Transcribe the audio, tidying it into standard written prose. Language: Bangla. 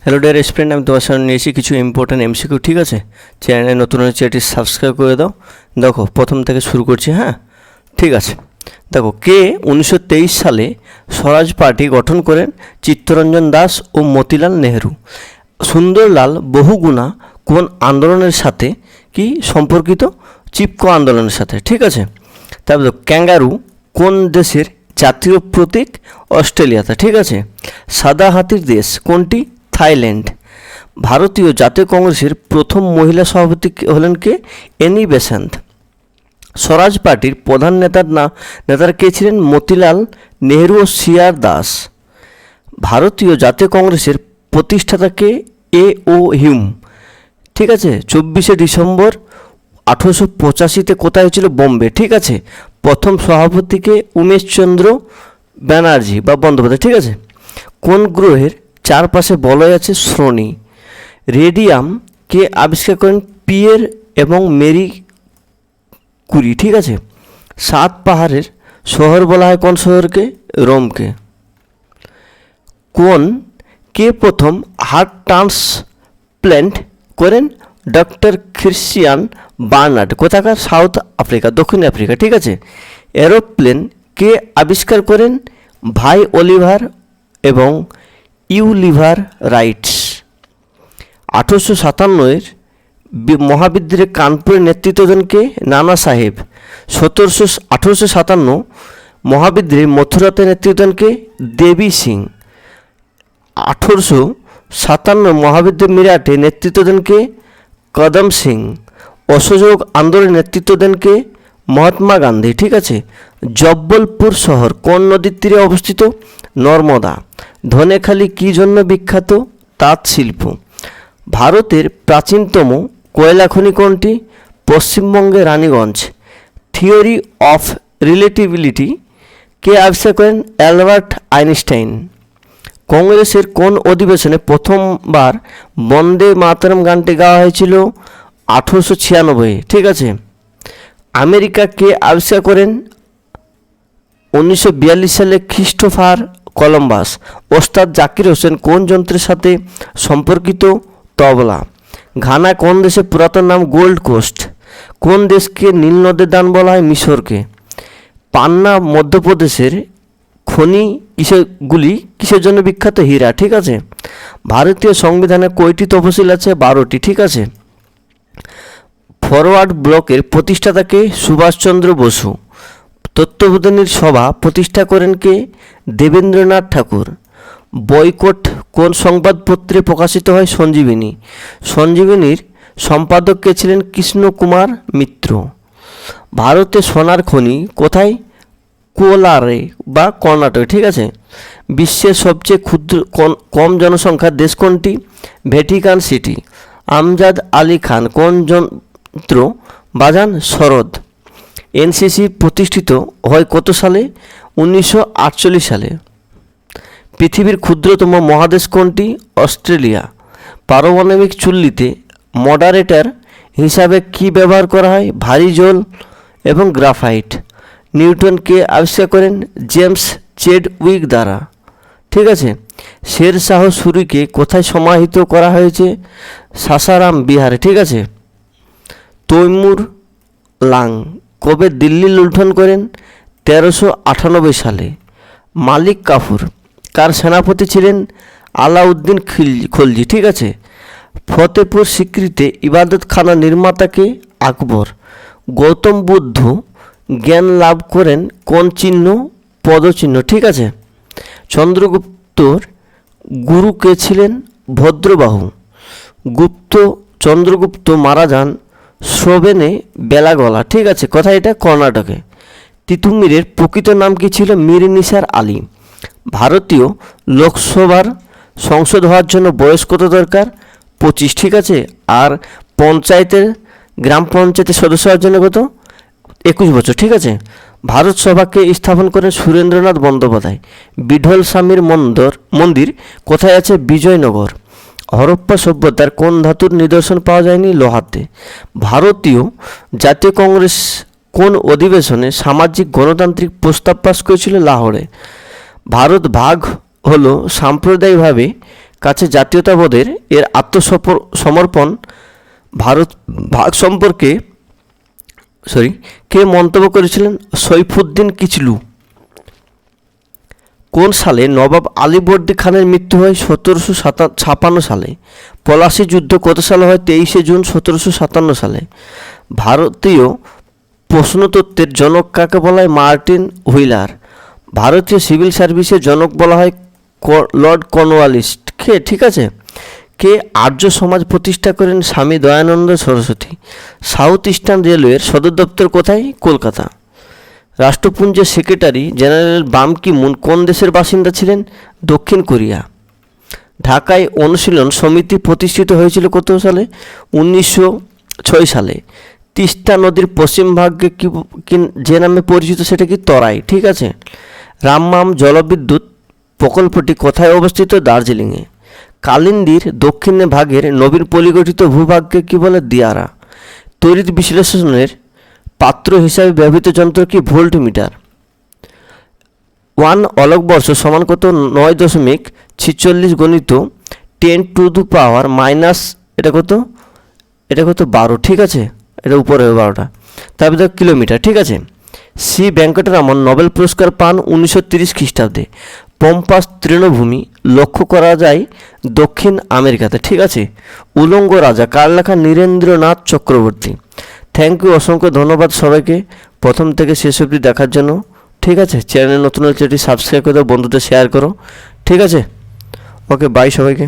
হ্যালো ডিয়ার স্টুডেন্ট, আমি তোমার সামনে নিয়েছি কিছু ইম্পর্টেন্ট এমসিকিউ। ঠিক আছে, চ্যানেলে নতুন হচ্ছে এটি সাবস্ক্রাইব করে দাও। দেখো প্রথম থেকে শুরু করছি। হ্যাঁ, ঠিক আছে। দেখো, কে 1923 সালে স্বরাজ পার্টি গঠন করেন? চিত্তরঞ্জন দাস ও মতিলাল নেহেরু। সুন্দরলাল বহুগুণা কোন আন্দোলনের সাথে কি সম্পর্কিত? চিপকো আন্দোলনের সাথে। ঠিক আছে। তারপর ক্যাঙ্গারু কোন দেশের জাতীয় প্রতীক? অস্ট্রেলিয়াতে। ঠিক আছে। সাদা হাতির দেশ কোনটি? থাইল্যান্ড। ভারতীয় জাতীয় কংগ্রেসের প্রথম মহিলা সভাপতি হলেন কে? Any Besant. স্বরাজ পার্টির প্রধান নেতারা কে ছিলেন? মতিলাল নেহেরু ও সিআর দাস। ভারতীয় জাতীয় কংগ্রেসের প্রতিষ্ঠাতা কে? এ ও হিউম। ঠিক আছে। 24শে ডিসেম্বর 1885-তে কোথায় হয়েছিল? বোম্বে। ঠিক আছে। প্রথম সভাপতিকে উমেশচন্দ্র ব্যানার্জি বা বন্দ্যোপাধ্যায়। ঠিক আছে। কোন গ্রহের চারপাশে বলয় আছে? শনি। রেডিয়াম কে আবিষ্কার করেন? পিয়ের এবং মেরি কুরি। ঠিক আছে। সাত পাহাড়ের শহর বলা হয় কোন শহরকে? রোমকে। কে প্রথম হার্ট ট্রান্সপ্ল্যান্ট করেন? Doctor Christiaan Barnard. কোথাকার? সাউথ আফ্রিকা, দক্ষিণ আফ্রিকা। ঠিক আছে। এরোপ্লেন কে আবিষ্কার করেন? ভাই অলিভার এবং ইউলিভার রাইটস। 1857-এর মহাবিদ্রোহে কানপুরের নেতৃত্ব দেন কে? নানা সাহেব। 1857 মহাবিদ্রোহে মথুরাতে নেতৃত্ব দেন কে? দেবী সিং। 1857 মহাবিদ্রোহে মিরাটে নেতৃত্ব দেন কে? কদম সিং। অসহযোগ আন্দোলনের নেতৃত্ব দেন কে? মহাত্মা গান্ধী। ঠিক আছে। জব্বলপুর শহর কোন নদীর তীরে অবস্থিত? নর্মদা। ধনেখালি কী জন্য বিখ্যাত? তাঁত শিল্প। ভারতের প্রাচীনতম কয়লা খনি কোনটি? পশ্চিমবঙ্গের রানীগঞ্জ। থিওরি অফ রিলেটিভিটি কে আবিষ্কার করেন? Albert Einstein. কংগ্রেসের কোন অধিবেশনে প্রথমবার বন্দে মাতরম গানটি গাওয়া হয়েছিল? 1896। ঠিক আছে। আমেরিকা কে আবিষ্কার করেন? 1942 সালে ক্রিস্টোফার কলম্বাস। ওস্তাদ জাকির হোসেন কোন যন্ত্রের সাথে সম্পর্কিত? তবলা। ঘানা কোন দেশের পুরাতন নাম? Gold Coast. কোন দেশকে নীল নদের দান বলা হয়? মিশরকে। পান্না মধ্যপ্রদেশের খনি কিসের জন্য বিখ্যাত? হীরা। ঠিক আছে। ভারতীয় সংবিধানে কয়টি তফসিল আছে? 12টি। ঠিক আছে। ফরওয়ার্ড ব্লকের প্রতিষ্ঠাতা কে? সুভাষচন্দ্র বসু। তত্ত্ববোধিনীর সভা প্রতিষ্ঠা করেন কে? দেবেন্দ্রনাথ ঠাকুর। বয়কট কোন সংবাদপত্রে প্রকাশিত হয়? সঞ্জীবনী। সঞ্জীবনীর সম্পাদক কে ছিলেন? কৃষ্ণ কুমার মিত্র। ভারতে সোনার খনি কোথায়? কোলারে বা কর্ণাটকে। ঠিক আছে। বিশ্বের সবচেয়ে কম জনসংখ্যার দেশ কোনটি? Vatican City. আমজাদ আলী খান কোন যন্ত্র বাজান? সরোদ। এনসিসি প্রতিষ্ঠিত হয় কত সালে? 1948 সালে। পৃথিবীর ক্ষুদ্রতম মহাদেশ কোনটি? অস্ট্রেলিয়া। পারমাণবিক চুল্লিতে মডারেটর হিসাবে কি ব্যবহার করা হয়? ভারী জল এবং গ্রাফাইট। নিউটন কে আবিষ্কার করেন? জেমস চেডউইক দ্বারা। ঠিক আছে। শের শাহ সুরিকে কোথায় সমাহিত করা হয়েছে? সাসারাম বিহারে। ঠিক আছে। তৈমুর লাং কবে দিল্লি লুণ্ঠন করেন? 1398 সালে। মালিক কাফুর কার সেনাপতি ছিলেন? আলাউদ্দিন খলজি। ঠিক আছে। ফতেপুর সিক্রিতে ইবাদতখানা নির্মাতাকে? আকবর। গৌতম বুদ্ধ জ্ঞান লাভ করেন কোন চিহ্ন? পদচিহ্ন। ঠিক আছে। চন্দ্রগুপ্তর গুরু কে ছিলেন? ভদ্রবাহু। চন্দ্রগুপ্ত মারা যান শ্রবেনে বেলাগলা। ঠিক আছে। কোথায় এটা? কর্ণাটকে। তিতুমিরের প্রকৃত নাম কি ছিল? মীর নিসার আলী। ভারতীয় লোকসভার সংসদ হওয়ার জন্য বয়স কত দরকার? 25। ঠিক আছে। আর গ্রাম পঞ্চায়েতের সদস্য হওয়ার জন্য কত? 21 বছর। ঠিক আছে। ভারত সভাকে স্থাপন করেন সুরেন্দ্রনাথ বন্দ্যোপাধ্যায়। বিঠল স্বামীর মন্দির কোথায় আছে? বিজয়নগর। হরপ্পা সভ্যতার কোন ধাতুর নিদর্শন পাওয়া যায়নি? লোহাতে। ভারতীয় জাতীয় কংগ্রেস কোন অধিবেশনে সামাজিক গণতান্ত্রিক প্রস্তাব পাস করেছিল? লাহোরে। ভারত ভাগ হলো সাম্প্রদায়িকভাবে কাছে জাতীয়তাবোধের এর আত্মসমর্পণ ভারত ভাগ সম্পর্কে কে মন্তব্য করেছিলেন? সৈফুদ্দিন কিচলু। কোন সালে নবাব আলীবর্দী খানের মৃত্যু হয়? 1756 সালে। পলাশী যুদ্ধ কত সালে হয়? 23 জুন 1757 সালে। ভারতীয় প্রশ্নতত্ত্বের জনক কাকে বলা হয়? Martin wheeler. ভারতীয় সিভিল সার্ভিসের জনক বলা হয় লর্ড কর্নওয়ালিসকে। ঠিক আছে। কে আর্য সমাজ প্রতিষ্ঠা করেন? স্বামী দয়ানন্দ সরস্বতী। সাউথ ইস্টার্ন রেলওয়ের সদর দপ্তর কোথায়? কলকাতা। রাষ্ট্রপুঞ্জের সেক্রেটারি জেনারেল বান কি মুন কোন দেশের বাসিন্দা ছিলেন? দক্ষিণ কোরিয়া। ঢাকায় অনুশীলন সমিতি প্রতিষ্ঠিত হয়েছিল কত সালে? 1906 সালে। তিস্তা নদীর পশ্চিম ভাগে কি যে নামে পরিচিত সেটা কি? তরাই। ঠিক আছে। রামমাম জলবিদ্যুৎ প্রকল্পটি কোথায় অবস্থিত? দার্জিলিংয়ে। কালিন্দির দক্ষিণে ভাগের নবীন পলিগঠিত ভূভাগকে কি বলে? দিয়ারা। তড়িৎ বিশ্লেষণের পাত্র হিসাবে ব্যবহৃত যন্ত্র কি? ভোল্টমিটার। 1 অলোকবর্ষ সমান কত? 9.46 গণিত 10⁻⁻, এটা কত? এটা কত? 12। ঠিক আছে। এটা উপরে 12টা। তারপরে কিলোমিটার। ঠিক আছে। সি ভেঙ্কটরামন নোবেল পুরস্কার পান 1930 খ্রিস্টাব্দে। পম্পাস তৃণভূমি লক্ষ্য করা যায় দক্ষিণ আমেরিকাতে। ঠিক আছে। উলঙ্গ রাজা কার লেখা? নীরেন্দ্রনাথ চক্রবর্তী। থ্যাংক ইউ, অসংখ্য ধন্যবাদ সবাইকে প্রথম থেকে শেষ অবধি দেখার জন্য। ঠিক আছে। চ্যানেল নতুন হলে চ্যানেলটি সাবস্ক্রাইব করে দাও, বন্ধুদের শেয়ার করো। ঠিক আছে। ওকে, বাই সবাইকে।